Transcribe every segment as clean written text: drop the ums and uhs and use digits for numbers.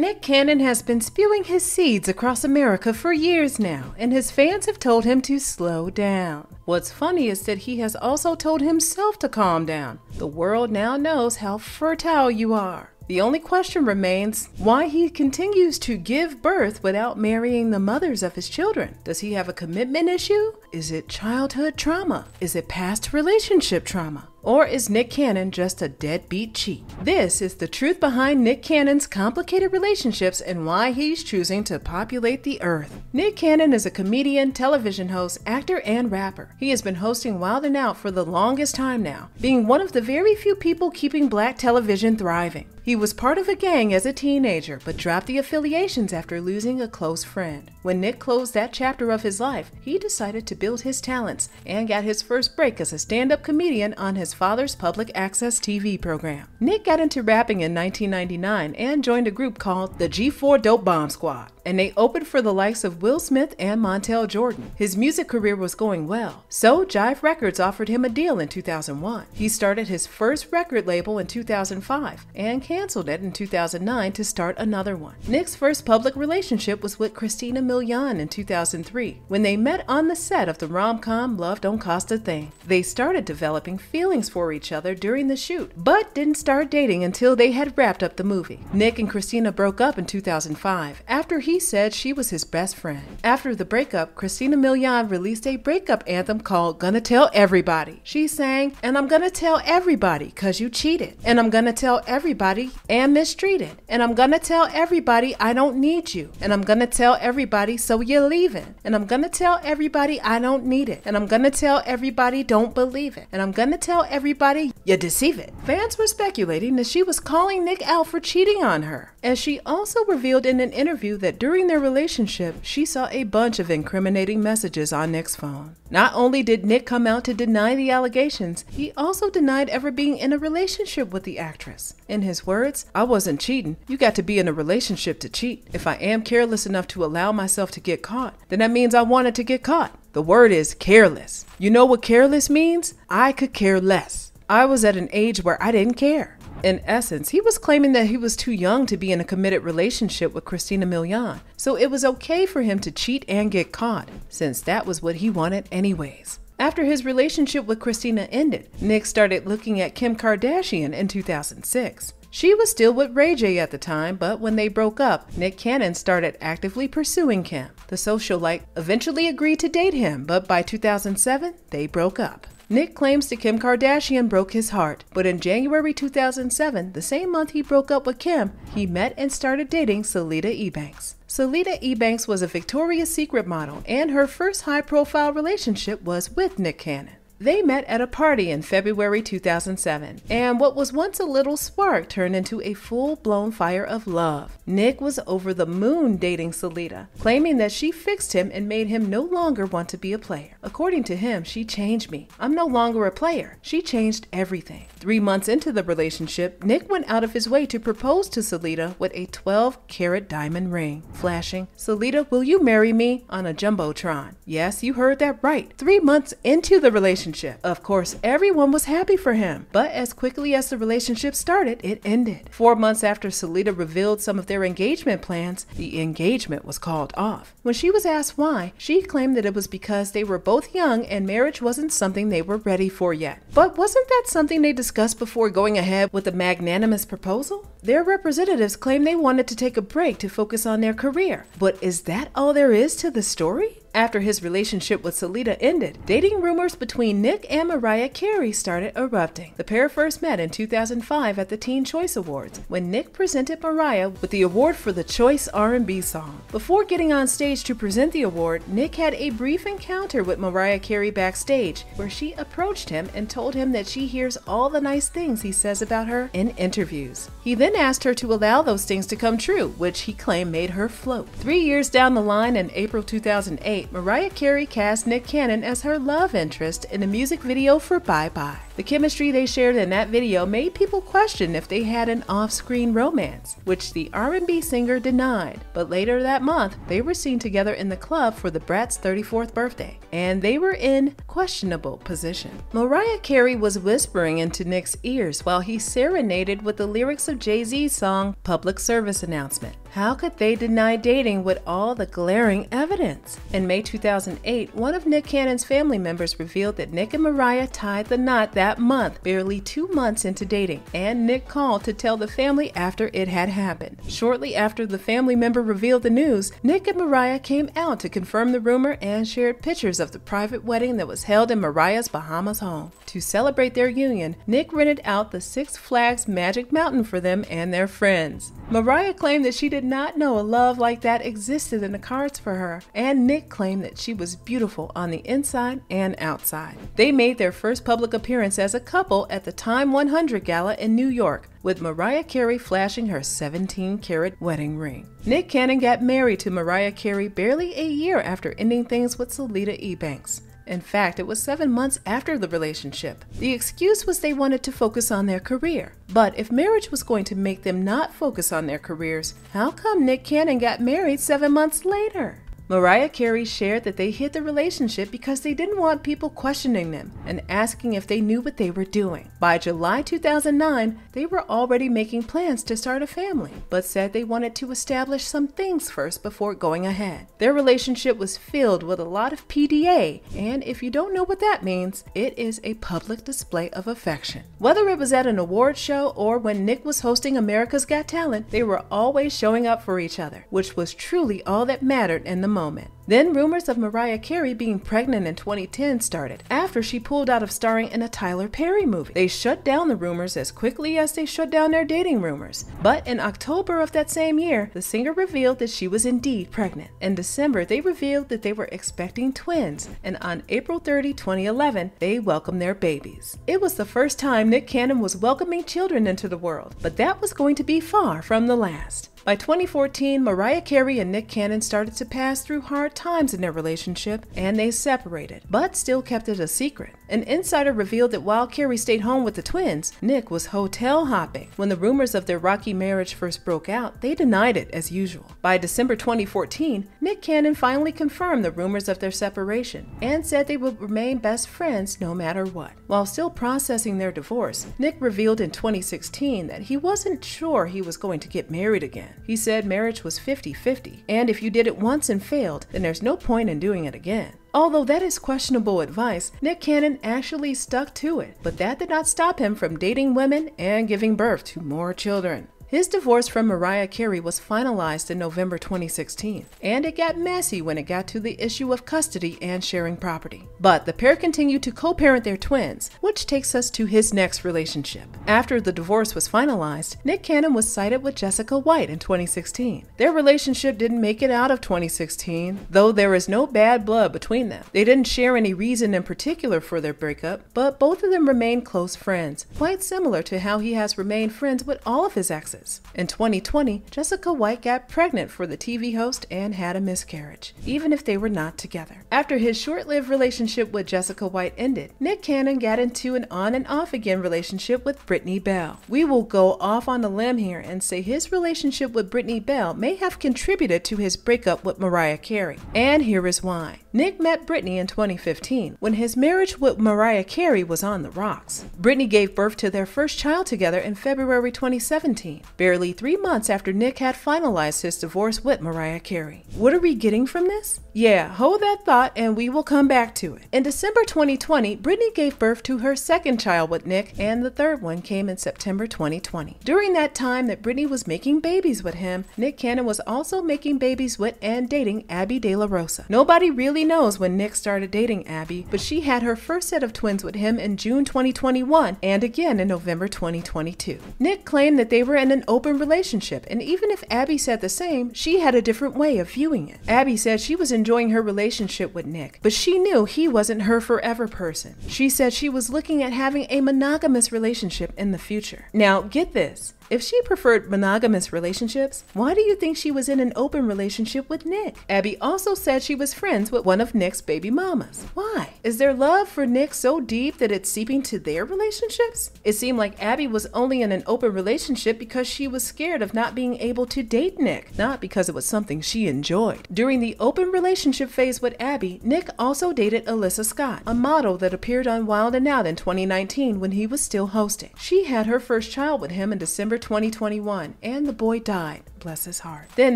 Nick Cannon has been spewing his seeds across America for years now, and his fans have told him to slow down. What's funny is that he has also told himself to calm down. The world now knows how fertile you are. The only question remains why he continues to give birth without marrying the mothers of his children. Does he have a commitment issue? Is it childhood trauma? Is it past relationship trauma? Or is Nick Cannon just a deadbeat cheat? This is the truth behind Nick Cannon's complicated relationships and why he's choosing to populate the earth. Nick Cannon is a comedian, television host, actor, and rapper. He has been hosting Wild 'N Out for the longest time now, being one of the very few people keeping black television thriving. He was part of a gang as a teenager, but dropped the affiliations after losing a close friend. When Nick closed that chapter of his life, he decided to build his talents and got his first break as a stand-up comedian on his father's public access TV program. Nick got into rapping in 1999 and joined a group called the G4 Dope Bomb Squad, and they opened for the likes of Will Smith and Montel Jordan. His music career was going well, so Jive Records offered him a deal in 2001. He started his first record label in 2005 and canceled it in 2009 to start another one. Nick's first public relationship was with Christina Milian in 2003, when they met on the set of the rom-com Love Don't Cost a Thing. They started developing feelings for each other during the shoot, but didn't start dating until they had wrapped up the movie. Nick and Christina broke up in 2005 after he said she was his best friend. After the breakup, Christina Milian released a breakup anthem called Gonna Tell Everybody. She sang, "And I'm gonna tell everybody 'cause you cheated. And I'm gonna tell everybody and mistreated. And I'm gonna tell everybody I don't need you. And I'm gonna tell everybody so you're leaving. And I'm gonna tell everybody I don't need it. And I'm gonna tell everybody don't believe it. And I'm gonna tell everybody you deceive it." Fans were speculating that she was calling Nick out for cheating on her, as she also revealed in an interview that during their relationship, she saw a bunch of incriminating messages on Nick's phone. Not only did Nick come out to deny the allegations, he also denied ever being in a relationship with the actress. In his words, "I wasn't cheating. You got to be in a relationship to cheat. If I am careless enough to allow myself to get caught, then that means I wanted to get caught. The word is careless. You know what careless means? I could care less. I was at an age where I didn't care." In essence, he was claiming that he was too young to be in a committed relationship with Christina Milian, so it was okay for him to cheat and get caught, since that was what he wanted anyways. After his relationship with Christina ended, Nick started looking at Kim Kardashian in 2006. She was still with Ray J at the time, but when they broke up, Nick Cannon started actively pursuing Kim. The socialite eventually agreed to date him, but by 2007, they broke up. Nick claims that Kim Kardashian broke his heart, but in January 2007, the same month he broke up with Kim, he met and started dating Salida Ebanks. Salida Ebanks was a Victoria's Secret model, and her first high-profile relationship was with Nick Cannon. They met at a party in February 2007, and what was once a little spark turned into a full-blown fire of love. Nick was over the moon dating Salida, claiming that she fixed him and made him no longer want to be a player. According to him, "She changed me. I'm no longer a player. She changed everything." 3 months into the relationship, Nick went out of his way to propose to Salida with a 12-carat diamond ring, flashing, "Salida, will you marry me?" on a jumbotron. Yes, you heard that right. 3 months into the relationship. Of course, everyone was happy for him, but as quickly as the relationship started, it ended. 4 months after Salida revealed some of their engagement plans, the engagement was called off. When she was asked why, she claimed that it was because they were both young and marriage wasn't something they were ready for yet. But wasn't that something they discussed before going ahead with the magnanimous proposal? Their representatives claimed they wanted to take a break to focus on their career. But is that all there is to the story? After his relationship with Salida ended, dating rumors between Nick and Mariah Carey started erupting. The pair first met in 2005 at the Teen Choice Awards, when Nick presented Mariah with the award for the Choice R&B Song. Before getting on stage to present the award, Nick had a brief encounter with Mariah Carey backstage, where she approached him and told him that she hears all the nice things he says about her in interviews. He then asked her to allow those things to come true, which he claimed made her float. 3 years down the line, in April 2008, Mariah Carey cast Nick Cannon as her love interest in a music video for Bye Bye. The chemistry they shared in that video made people question if they had an off-screen romance, which the R&B singer denied. But later that month, they were seen together in the club for the Brat's 34th birthday, and they were in questionable position. Mariah Carey was whispering into Nick's ears while he serenaded with the lyrics of Jay-Z's song Public Service Announcement. How could they deny dating with all the glaring evidence? In May 2008, one of Nick Cannon's family members revealed that Nick and Mariah tied the knot that month, barely 2 months into dating, and Nick called to tell the family after it had happened. Shortly after the family member revealed the news, Nick and Mariah came out to confirm the rumor and shared pictures of the private wedding that was held in Mariah's Bahamas home. To celebrate their union, Nick rented out the Six Flags Magic Mountain for them and their friends. Mariah claimed that she did not know a love like that existed in the cards for her, and Nick claimed that she was beautiful on the inside and outside. They made their first public appearance as a couple at the Time 100 Gala in New York, with Mariah Carey flashing her 17-carat wedding ring. Nick Cannon got married to Mariah Carey barely a year after ending things with Salida Ebanks. In fact, it was 7 months after the relationship. The excuse was they wanted to focus on their career. But if marriage was going to make them not focus on their careers, how come Nick Cannon got married 7 months later? Mariah Carey shared that they hid the relationship because they didn't want people questioning them and asking if they knew what they were doing. By July 2009, they were already making plans to start a family, but said they wanted to establish some things first before going ahead. Their relationship was filled with a lot of PDA, and if you don't know what that means, it is a public display of affection. Whether it was at an award show or when Nick was hosting America's Got Talent, they were always showing up for each other, which was truly all that mattered in the moment. Then rumors of Mariah Carey being pregnant in 2010 started after she pulled out of starring in a Tyler Perry movie. They shut down the rumors as quickly as they shut down their dating rumors. But in October of that same year, the singer revealed that she was indeed pregnant. In December, they revealed that they were expecting twins, and on April 30, 2011, they welcomed their babies. It was the first time Nick Cannon was welcoming children into the world, but that was going to be far from the last. By 2014, Mariah Carey and Nick Cannon started to pass through hard times in their relationship, and they separated, but still kept it a secret. An insider revealed that while Carey stayed home with the twins, Nick was hotel hopping. When the rumors of their rocky marriage first broke out, they denied it as usual. By December 2014, Nick Cannon finally confirmed the rumors of their separation and said they would remain best friends no matter what. While still processing their divorce, Nick revealed in 2016 that he wasn't sure he was going to get married again. He said marriage was 50-50, and if you did it once and failed, then there's no point in doing it again. Although that is questionable advice, Nick Cannon actually stuck to it, but that did not stop him from dating women and giving birth to more children. His divorce from Mariah Carey was finalized in November 2016, and it got messy when it got to the issue of custody and sharing property. But the pair continued to co-parent their twins, which takes us to his next relationship. After the divorce was finalized, Nick Cannon was cited with Jessica White in 2016. Their relationship didn't make it out of 2016, though there is no bad blood between them. They didn't share any reason in particular for their breakup, but both of them remained close friends, quite similar to how he has remained friends with all of his exes. In 2020, Jessica White got pregnant for the TV host and had a miscarriage, even if they were not together. After his short-lived relationship with Jessica White ended, Nick Cannon got into an on and off again relationship with Brittany Bell. We will go off on a limb here and say his relationship with Brittany Bell may have contributed to his breakup with Mariah Carey. And here is why. Nick met Brittany in 2015 when his marriage with Mariah Carey was on the rocks. Brittany gave birth to their first child together in February 2017. Barely 3 months after Nick had finalized his divorce with Mariah Carey. What are we getting from this? Yeah, hold that thought and we will come back to it. In December 2020, Brittany gave birth to her second child with Nick, and the third one came in September 2020. During that time that Brittany was making babies with him, Nick Cannon was also making babies with and dating Abby De La Rosa. Nobody really knows when Nick started dating Abby, but she had her first set of twins with him in June 2021 and again in November 2022. Nick claimed that they were in an open relationship, and even if Abby said the same, she had a different way of viewing it. Abby said she was enjoying her relationship with Nick, but she knew he wasn't her forever person. She said she was looking at having a monogamous relationship in the future. Now, get this. If she preferred monogamous relationships, why do you think she was in an open relationship with Nick? Abby also said she was friends with one of Nick's baby mamas. Why? Is their love for Nick so deep that it's seeping to their relationships? It seemed like Abby was only in an open relationship because she was scared of not being able to date Nick, not because it was something she enjoyed. During the open relationship phase with Abby, Nick also dated Alyssa Scott, a model that appeared on Wild 'N Out in 2019 when he was still hosting. She had her first child with him in December 2021, and the boy died. Bless his heart. Then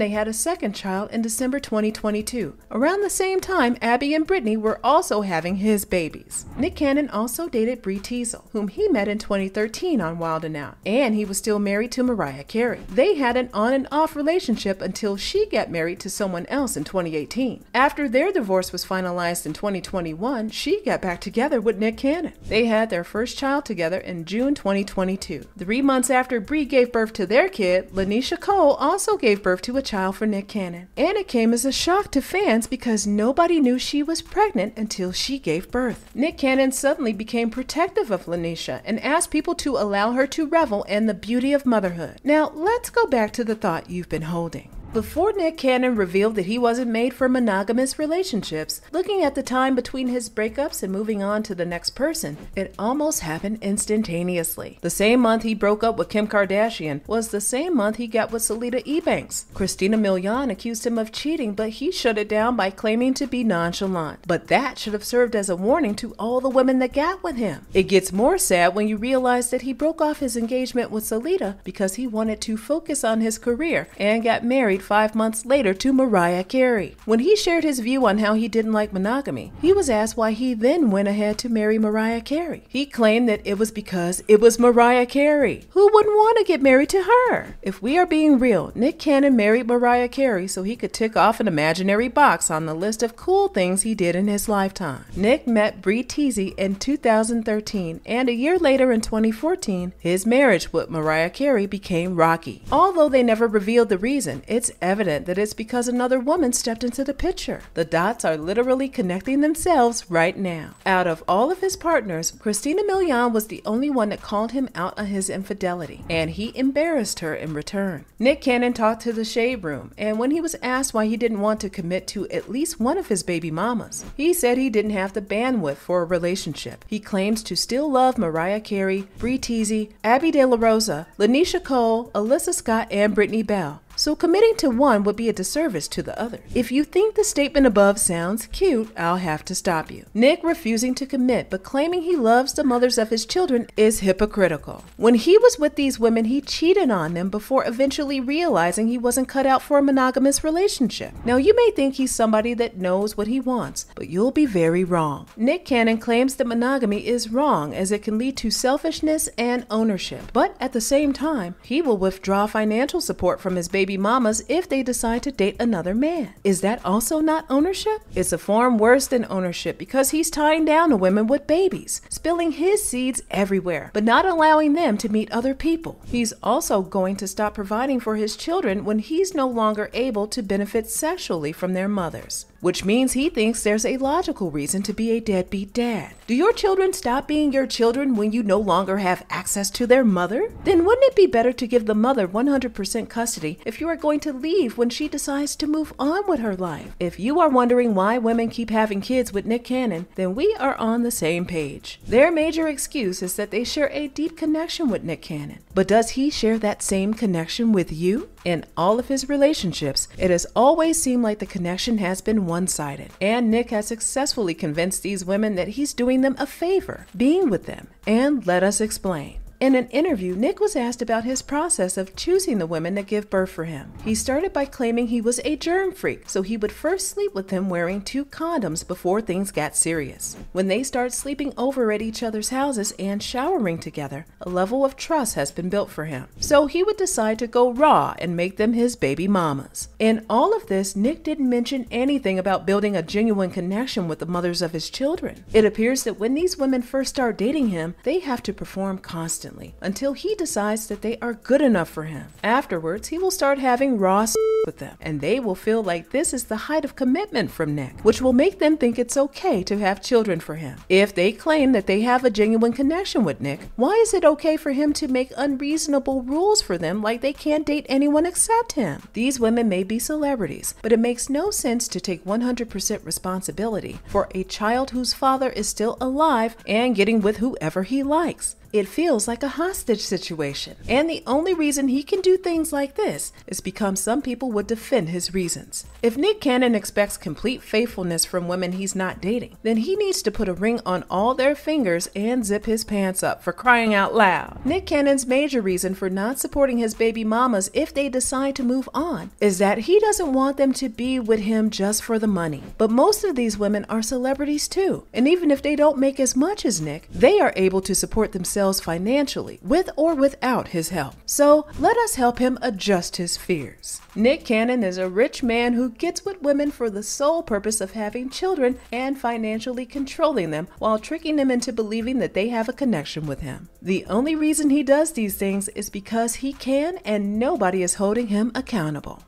they had a second child in December 2022. Around the same time, Abby and Brittany were also having his babies. Nick Cannon also dated Bree Teasel, whom he met in 2013 on Wild 'N Out, and he was still married to Mariah Carey. They had an on and off relationship until she got married to someone else in 2018. After their divorce was finalized in 2021, she got back together with Nick Cannon. They had their first child together in June 2022. 3 months after Bree gave birth to their kid, Lanisha Cole also gave birth to a child for Nick Cannon. And it came as a shock to fans because nobody knew she was pregnant until she gave birth. Nick Cannon suddenly became protective of Lanisha and asked people to allow her to revel in the beauty of motherhood. Now, let's go back to the thought you've been holding. Before Nick Cannon revealed that he wasn't made for monogamous relationships, looking at the time between his breakups and moving on to the next person, it almost happened instantaneously. The same month he broke up with Kim Kardashian was the same month he got with Salida Ebanks. Christina Milian accused him of cheating, but he shut it down by claiming to be nonchalant. But that should have served as a warning to all the women that got with him. It gets more sad when you realize that he broke off his engagement with Salida because he wanted to focus on his career and got married 5 months later to Mariah Carey. When he shared his view on how he didn't like monogamy, he was asked why he then went ahead to marry Mariah Carey. He claimed that it was because it was Mariah Carey. Who wouldn't want to get married to her? If we are being real, Nick Cannon married Mariah Carey so he could tick off an imaginary box on the list of cool things he did in his lifetime. Nick met Bree Teasel in 2013, and a year later in 2014, his marriage with Mariah Carey became rocky. Although they never revealed the reason, it's evident that it's because another woman stepped into the picture. The dots are literally connecting themselves right now. Out of all of his partners, Christina Milian was the only one that called him out on his infidelity, and he embarrassed her in return. Nick Cannon talked to the Shade Room, and when he was asked why he didn't want to commit to at least one of his baby mamas, he said he didn't have the bandwidth for a relationship. He claims to still love Mariah Carey, Bree Teasel, Abby De La Rosa, Lanisha Cole, Alyssa Scott, and Brittany Bell. So committing to one would be a disservice to the other. If you think the statement above sounds cute, I'll have to stop you. Nick refusing to commit but claiming he loves the mothers of his children is hypocritical. When he was with these women, he cheated on them before eventually realizing he wasn't cut out for a monogamous relationship. Now you may think he's somebody that knows what he wants, but you'll be very wrong. Nick Cannon claims that monogamy is wrong as it can lead to selfishness and ownership. But at the same time, he will withdraw financial support from his baby mamas if they decide to date another man. Is that also not ownership? It's a form worse than ownership because he's tying down to women with babies, spilling his seeds everywhere, but not allowing them to meet other people. He's also going to stop providing for his children when he's no longer able to benefit sexually from their mothers, which means he thinks there's a logical reason to be a deadbeat dad. Do your children stop being your children when you no longer have access to their mother? Then wouldn't it be better to give the mother 100% custody if you are going to leave when she decides to move on with her life? If you are wondering why women keep having kids with Nick Cannon, then we are on the same page. Their major excuse is that they share a deep connection with Nick Cannon. But does he share that same connection with you? In all of his relationships, it has always seemed like the connection has been one-sided, and Nick has successfully convinced these women that he's doing them a favor being with them. And let us explain. In an interview, Nick was asked about his process of choosing the women that give birth for him. He started by claiming he was a germ freak, so he would first sleep with them wearing 2 condoms before things got serious. When they start sleeping over at each other's houses and showering together, a level of trust has been built for him. So he would decide to go raw and make them his baby mamas. In all of this, Nick didn't mention anything about building a genuine connection with the mothers of his children. It appears that when these women first start dating him, they have to perform constantly until he decides that they are good enough for him. Afterwards, he will start having raw with them, and they will feel like this is the height of commitment from Nick, which will make them think it's okay to have children for him. If they claim that they have a genuine connection with Nick, why is it okay for him to make unreasonable rules for them like they can't date anyone except him? These women may be celebrities, but it makes no sense to take 100% responsibility for a child whose father is still alive and getting with whoever he likes. It feels like a hostage situation. And the only reason he can do things like this is because some people would defend his reasons. If Nick Cannon expects complete faithfulness from women he's not dating, then he needs to put a ring on all their fingers and zip his pants up, for crying out loud. Nick Cannon's major reason for not supporting his baby mamas if they decide to move on is that he doesn't want them to be with him just for the money. But most of these women are celebrities too, and even if they don't make as much as Nick, they are able to support themselves financially, with or without his help. So let us help him adjust his fears. Nick Cannon is a rich man who gets with women for the sole purpose of having children and financially controlling them while tricking them into believing that they have a connection with him. The only reason he does these things is because he can, and nobody is holding him accountable.